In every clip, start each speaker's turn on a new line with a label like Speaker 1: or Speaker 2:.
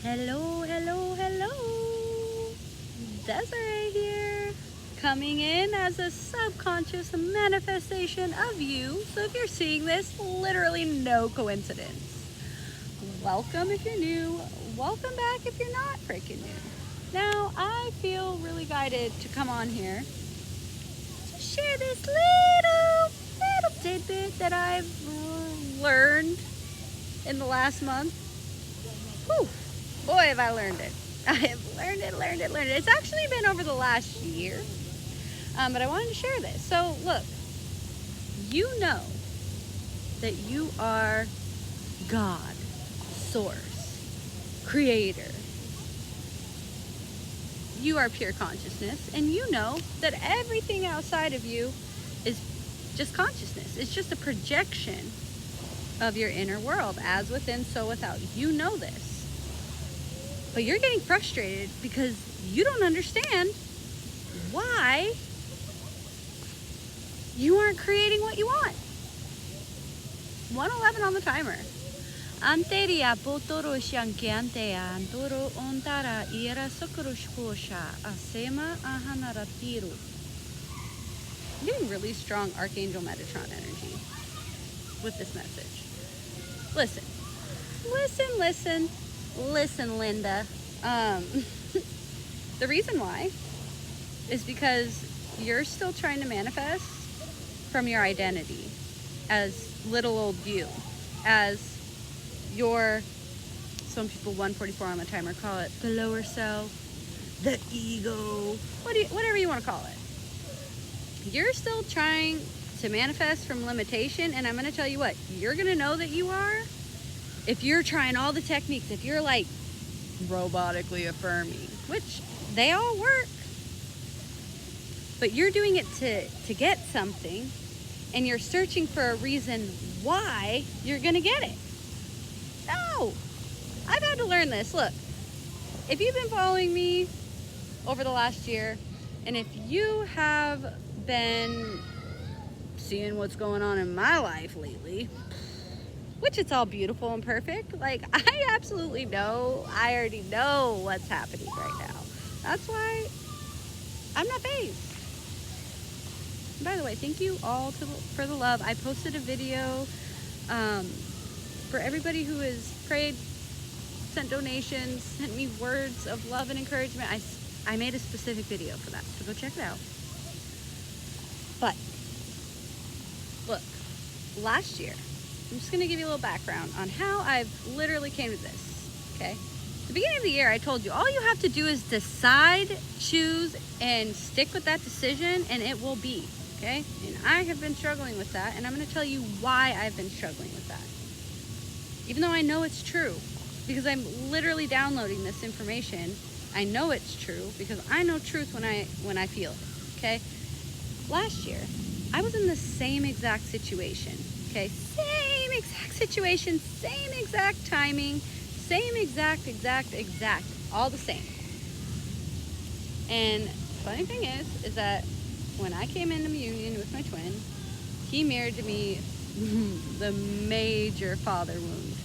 Speaker 1: Hello, hello, hello. Desirae here, coming in as a subconscious manifestation of you. So if you're seeing this, literally no coincidence. Welcome if you're new. Welcome back if you're not freaking new. Now, I feel really guided to come on here to share this little tidbit that I've learned in the last month. Whew, boy, have I learned it. I have learned it. It's actually been over the last year, but I wanted to share this. So, look, you know that you are God, Source, Creator. You are pure consciousness, and you know that everything outside of you is just consciousness. It's just a projection of your inner world, as within, so without. You know this. But you're getting frustrated because you don't understand why you aren't creating what you want. 111 on the timer. Anteria potoro shankiantea antoro ontara ira sokurushkosha asema ahanaratiru. I'm getting really strong Archangel Metatron energy with this message. Listen, Linda. The reason why is because you're still trying to manifest from your identity as little old you, as your, some people 144 on the timer call it the lower self, the ego, whatever you want to call it. You're still trying to manifest from limitation, and I'm going to tell you what, you're going to know that you are if you're trying all the techniques, if you're like robotically affirming, which they all work, but you're doing it to get something, and you're searching for a reason why you're going to get it. No, I've had to learn this. Look, if you've been following me over the last year, and if you have been seeing what's going on in my life lately, which it's all beautiful and perfect, like I absolutely know, I already know what's happening right now. That's why I'm not phased. And by the way, thank you all for the love. I posted a video for everybody who has prayed, sent donations, sent me words of love and encouragement. I made a specific video for that, so go check it out. But look, last year, I'm just going to give you a little background on how I've literally came to this, okay? At the beginning of the year, I told you, all you have to do is decide, choose, and stick with that decision, and it will be, okay? And I have been struggling with that, and I'm going to tell you why I've been struggling with that. Even though I know it's true, because I'm literally downloading this information, I know it's true, because I know truth when I feel it, okay? Last year, I was in the same exact situation, okay? Same exact situation, same exact timing, same exact, all the same. And funny thing is that when I came into union with my twin, he mirrored to me the major father wound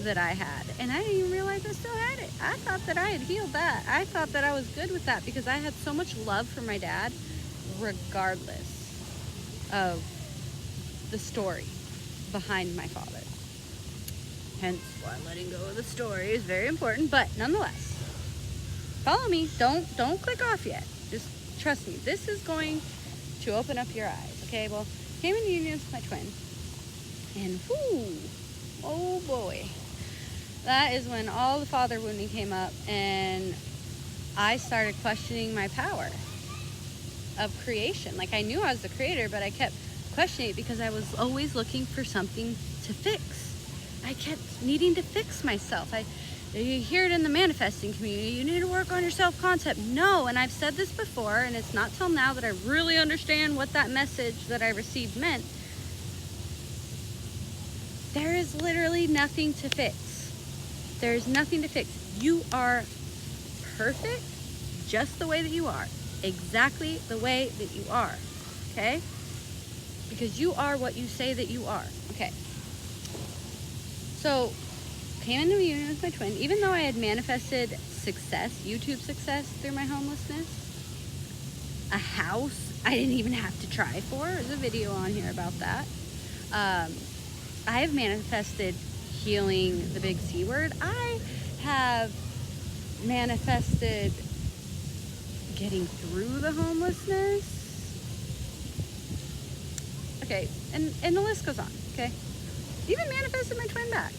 Speaker 1: that I had. And I didn't even realize I still had it. I thought that I had healed that. I thought that I was good with that because I had so much love for my dad, regardless of the story behind my father. Hence why letting go of the story is very important, but nonetheless, follow me. Don't click off yet. Just trust me. This is going to open up your eyes. Okay, well, came into union with my twin, and whoo, oh boy, that is when all the father wounding came up, and I started questioning my power of creation. Like, I knew I was the creator, but I kept questioning it because I was always looking for something to fix. I kept needing to fix myself. You hear it in the manifesting community, you need to work on your self-concept. No, and I've said this before, and it's not till now that I really understand what that message that I received meant. There is literally nothing to fix. There is nothing to fix. You are perfect just the way that you are. Exactly the way that you are. Okay? Because you are what you say that you are. Okay. So came into a union with my twin, even though I had manifested success, YouTube success through my homelessness, a house I didn't even have to try for. There's a video on here about that. I have manifested healing the big C word. I have manifested getting through the homelessness. Okay, and the list goes on, okay? Even manifested my twin back.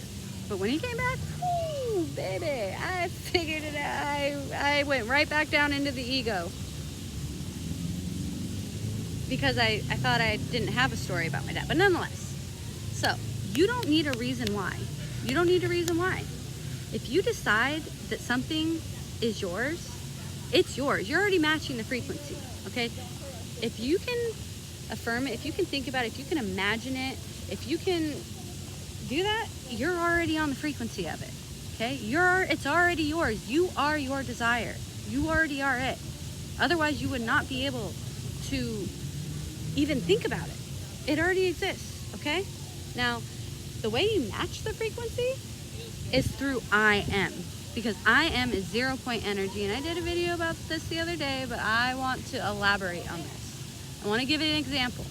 Speaker 1: But when he came back, whoo, baby, I figured it out. I went right back down into the ego. Because I thought I didn't have a story about my dad. But nonetheless, so you don't need a reason why. You don't need a reason why. If you decide that something is yours, it's yours. You're already matching the frequency, okay? If you can affirm it, if you can think about it, if you can imagine it, if you can do that, you're already on the frequency of it, okay? It's already yours. You are your desire. You already are it. Otherwise, you would not be able to even think about it. It already exists, okay? Now, the way you match the frequency is through I am, because I am is 0 point energy, and I did a video about this the other day, but I want to elaborate on this. I want to give it an example.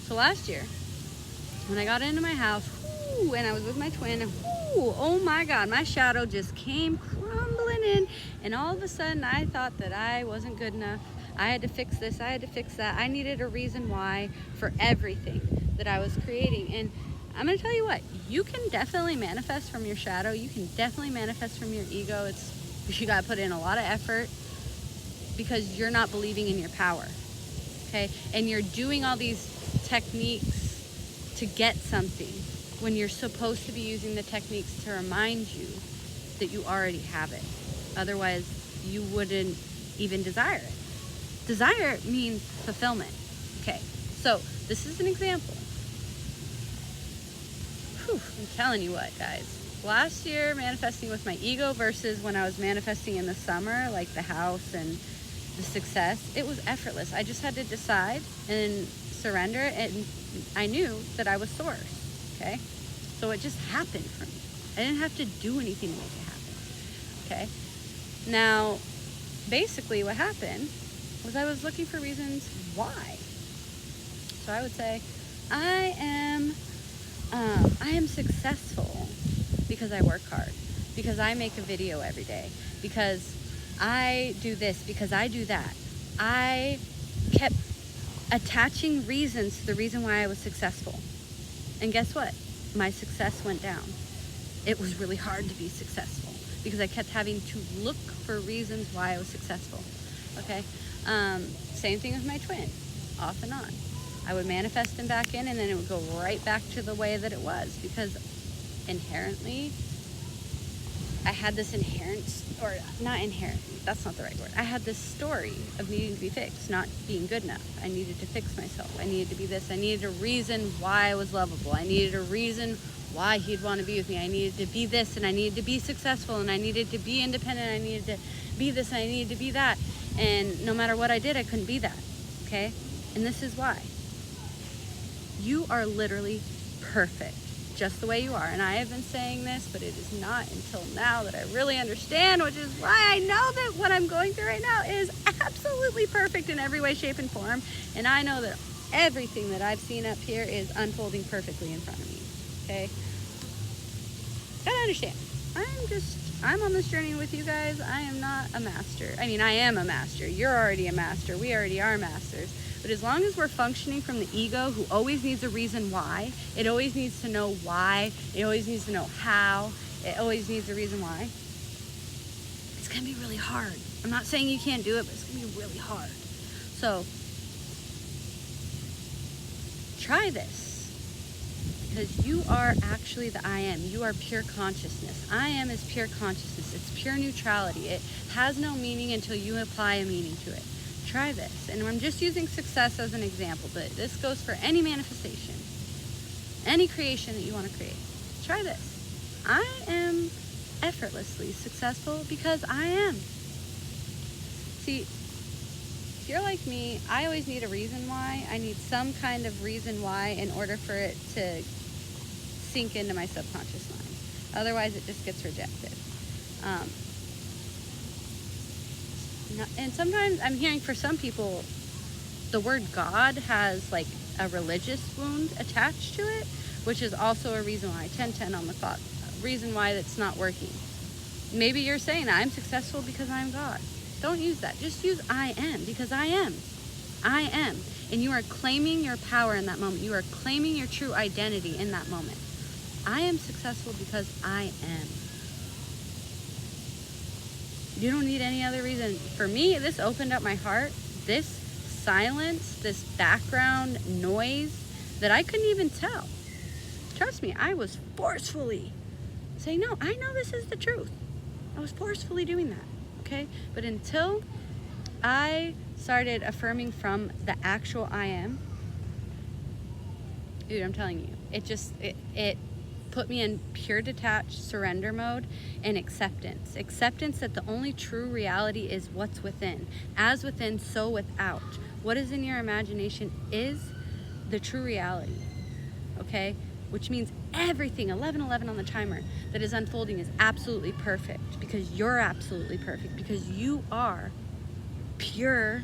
Speaker 1: So last year, when I got into my house, and I was with my twin, oh my God, my shadow just came crumbling in, and all of a sudden I thought that I wasn't good enough. I had to fix this, I had to fix that. I needed a reason why for everything that I was creating. And I'm gonna tell you what, you can definitely manifest from your shadow. You can definitely manifest from your ego. You gotta put in a lot of effort because you're not believing in your power, okay? And you're doing all these techniques to get something when you're supposed to be using the techniques to remind you that you already have it. Otherwise, you wouldn't even desire it. Desire means fulfillment. Okay, so this is an example. Whew, I'm telling you what, guys. Last year, manifesting with my ego versus when I was manifesting in the summer, like the house and the success, it was effortless. I just had to decide and surrender, and I knew that I was source, okay? So it just happened for me. I didn't have to do anything to make it happen, okay? Now, basically what happened was I was looking for reasons why. So I would say, I am successful because I work hard, because I make a video every day, because I do this, because I do that. I kept attaching reasons to the reason why I was successful. And guess what? My success went down. It was really hard to be successful because I kept having to look for reasons why I was successful, okay? Same thing with my twin, off and on. I would manifest him back in, and then it would go right back to the way that it was, because inherently, I had this that's not the right word. I had this story of needing to be fixed, not being good enough. I needed to fix myself. I needed to be this. I needed a reason why I was lovable. I needed a reason why he'd want to be with me. I needed to be this, and I needed to be successful, and I needed to be independent. I needed to be this, and I needed to be that. And no matter what I did, I couldn't be that, okay? And this is why. You are literally perfect, just the way you are. And I have been saying this, but it is not until now that I really understand, which is why I know that what I'm going through right now is absolutely perfect in every way, shape, and form. And I know that everything that I've seen up here is unfolding perfectly in front of me, okay? Gotta understand. I'm on this journey with you guys. I am not a master. I mean, I am a master. You're already a master. We already are masters. But as long as we're functioning from the ego, who always needs a reason why, it always needs to know why, it always needs to know how, it always needs a reason why, it's gonna be really hard. I'm not saying you can't do it, but it's gonna be really hard. So, try this. Because you are actually the I am. You are pure consciousness. I am is pure consciousness. It's pure neutrality. It has no meaning until you apply a meaning to it. Try this. And I'm just using success as an example, but this goes for any manifestation, any creation that you want to create. Try this. I am effortlessly successful because I am. See, if you're like me, I always need a reason why. I need some kind of reason why in order for it to sink into my subconscious mind. Otherwise, it just gets rejected. And sometimes I'm hearing for some people, the word God has like a religious wound attached to it, which is also a reason why 10-10 on the clock, a reason why that's not working. Maybe you're saying I'm successful because I'm God. Don't use that. Just use I am, because I am. I am. And you are claiming your power in that moment. You are claiming your true identity in that moment. I am successful because I am. You don't need any other reason. For me, this opened up my heart. This silence, this background noise that I couldn't even tell. Trust me, I was forcefully saying, no, I know this is the truth. I was forcefully doing that, okay? But until I started affirming from the actual I am, dude, I'm telling you, it put me in pure detached surrender mode and acceptance. Acceptance that the only true reality is what's within. As within, so without. What is in your imagination is the true reality, okay? Which means everything, 11:11 on the timer, that is unfolding is absolutely perfect, because you're absolutely perfect, because you are pure,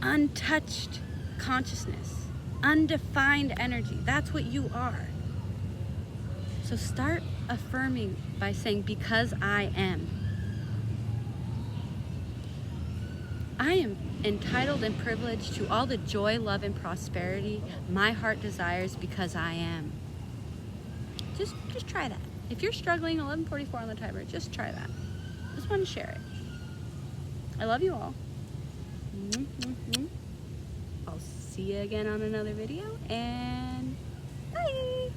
Speaker 1: untouched consciousness, undefined energy. That's what you are. So start affirming by saying, because I am. I am entitled and privileged to all the joy, love, and prosperity my heart desires because I am. Just try that. If you're struggling, 11:44 on the timer, just try that. Just want to share it. I love you all. I'll see you again on another video, and bye.